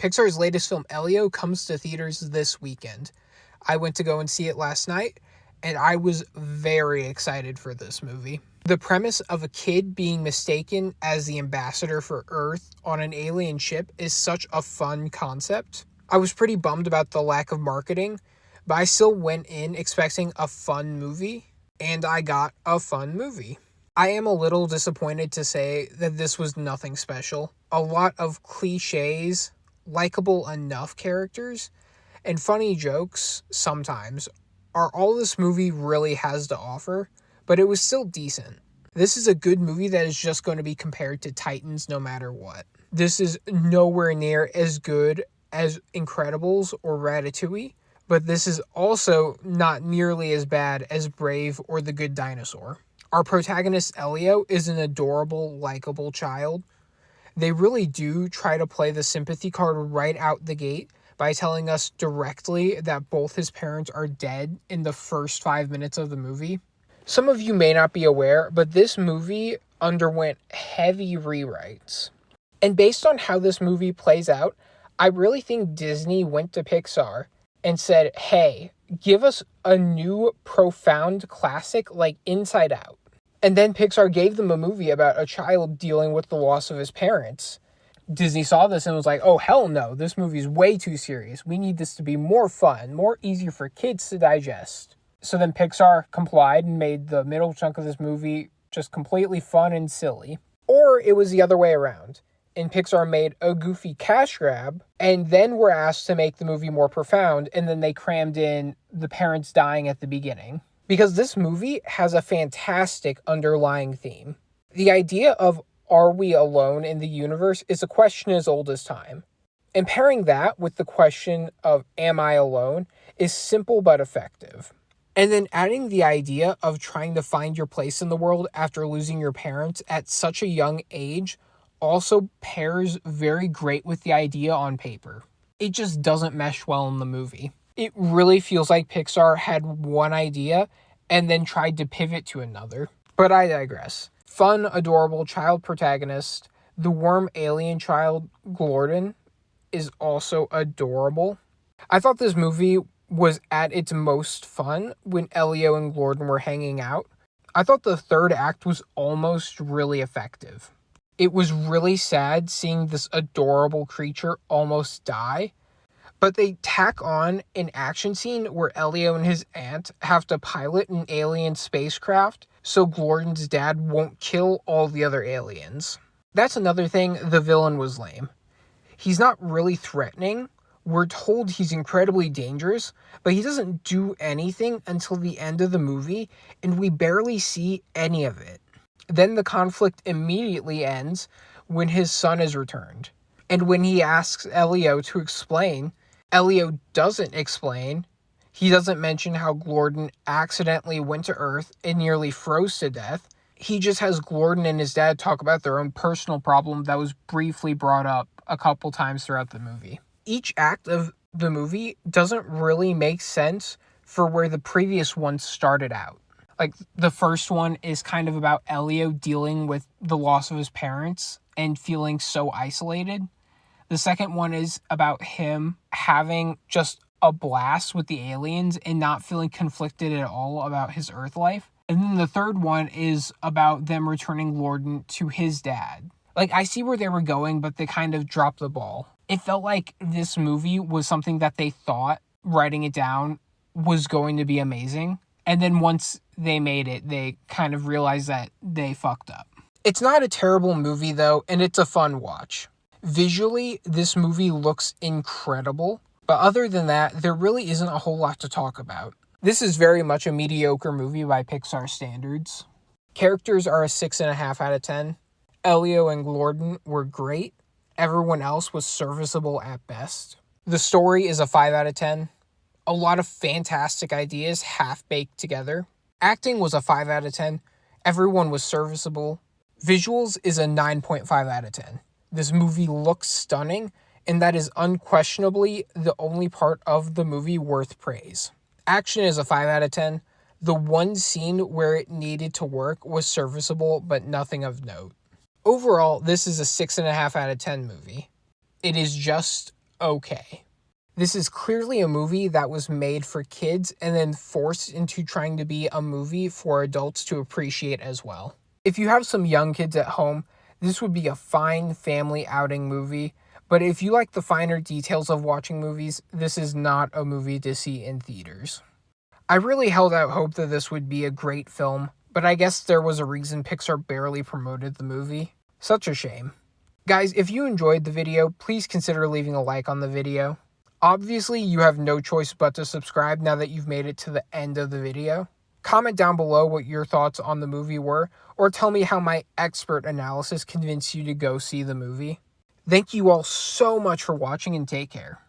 Pixar's latest film, Elio, comes to theaters this weekend. I went to go and see it last night, and I was very excited for this movie. The premise of a kid being mistaken as the ambassador for Earth on an alien ship is such a fun concept. I was pretty bummed about the lack of marketing, but I still went in expecting a fun movie, and I got a fun movie. I am a little disappointed to say that this was nothing special. A lot of cliches, likable enough characters, and funny jokes sometimes are all this movie really has to offer, but it was still decent. This is a good movie that is just going to be compared to Titans no matter what. This is nowhere near as good as Incredibles or Ratatouille, but this is also not nearly as bad as Brave or The Good Dinosaur. Our protagonist Elio is an adorable, likable child. They really do try to play the sympathy card right out the gate by telling us directly that both his parents are dead in the first 5 minutes of the movie. Some of you may not be aware, but this movie underwent heavy rewrites. And based on how this movie plays out, I really think Disney went to Pixar and said, hey, give us a new profound classic like Inside Out. And then Pixar gave them a movie about a child dealing with the loss of his parents. Disney saw this and was like, oh, hell no, this movie's way too serious. We need this to be more fun, more easier for kids to digest. So then Pixar complied and made the middle chunk of this movie just completely fun and silly. Or it was the other way around, and Pixar made a goofy cash grab, and then were asked to make the movie more profound, and then they crammed in the parents dying at the beginning. Because this movie has a fantastic underlying theme. The idea of are we alone in the universe is a question as old as time. And pairing that with the question of am I alone is simple but effective. And then adding the idea of trying to find your place in the world after losing your parents at such a young age also pairs very great with the idea on paper. It just doesn't mesh well in the movie. It really feels like Pixar had one idea and then tried to pivot to another. But I digress. Fun, adorable child protagonist. The worm alien child, Glorden, is also adorable. I thought this movie was at its most fun when Elio and Glorden were hanging out. I thought the third act was almost really effective. It was really sad seeing this adorable creature almost die, but they tack on an action scene where Elio and his aunt have to pilot an alien spacecraft so Glorden's dad won't kill all the other aliens. That's another thing, the villain was lame. He's not really threatening. We're told he's incredibly dangerous, but he doesn't do anything until the end of the movie, and we barely see any of it. Then the conflict immediately ends when his son is returned. And when he asks Elio to explain, Elio doesn't explain. He doesn't mention how Glorden accidentally went to Earth and nearly froze to death. He just has Glorden and his dad talk about their own personal problem that was briefly brought up a couple times throughout the movie. Each act of the movie doesn't really make sense for where the previous one started out. Like, the first one is kind of about Elio dealing with the loss of his parents and feeling so isolated. The second one is about him having just a blast with the aliens and not feeling conflicted at all about his Earth life. And then the third one is about them returning Glorden to his dad. Like, I see where they were going, but they kind of dropped the ball. It felt like this movie was something that they thought, writing it down, was going to be amazing. And then once they made it, they kind of realized that they fucked up. It's not a terrible movie, though, and it's a fun watch. Visually, this movie looks incredible, but other than that, there really isn't a whole lot to talk about. This is very much a mediocre movie by Pixar standards. Characters are a 6.5 out of 10. Elio and Glorden were great. Everyone else was serviceable at best. The story is a 5 out of 10. A lot of fantastic ideas half-baked together. Acting was a 5 out of 10. Everyone was serviceable. Visuals is a 9.5 out of 10. This movie looks stunning, and that is unquestionably the only part of the movie worth praise. Action is a 5 out of 10. The one scene where it needed to work was serviceable, but nothing of note. Overall, this is a 6.5 out of 10 movie. It is just okay. This is clearly a movie that was made for kids and then forced into trying to be a movie for adults to appreciate as well. If you have some young kids at home, this would be a fine family outing movie, but if you like the finer details of watching movies, this is not a movie to see in theaters. I really held out hope that this would be a great film, but I guess there was a reason Pixar barely promoted the movie. Such a shame. Guys, if you enjoyed the video, please consider leaving a like on the video. Obviously, you have no choice but to subscribe now that you've made it to the end of the video. Comment down below what your thoughts on the movie were, or tell me how my expert analysis convinced you to go see the movie. Thank you all so much for watching and take care.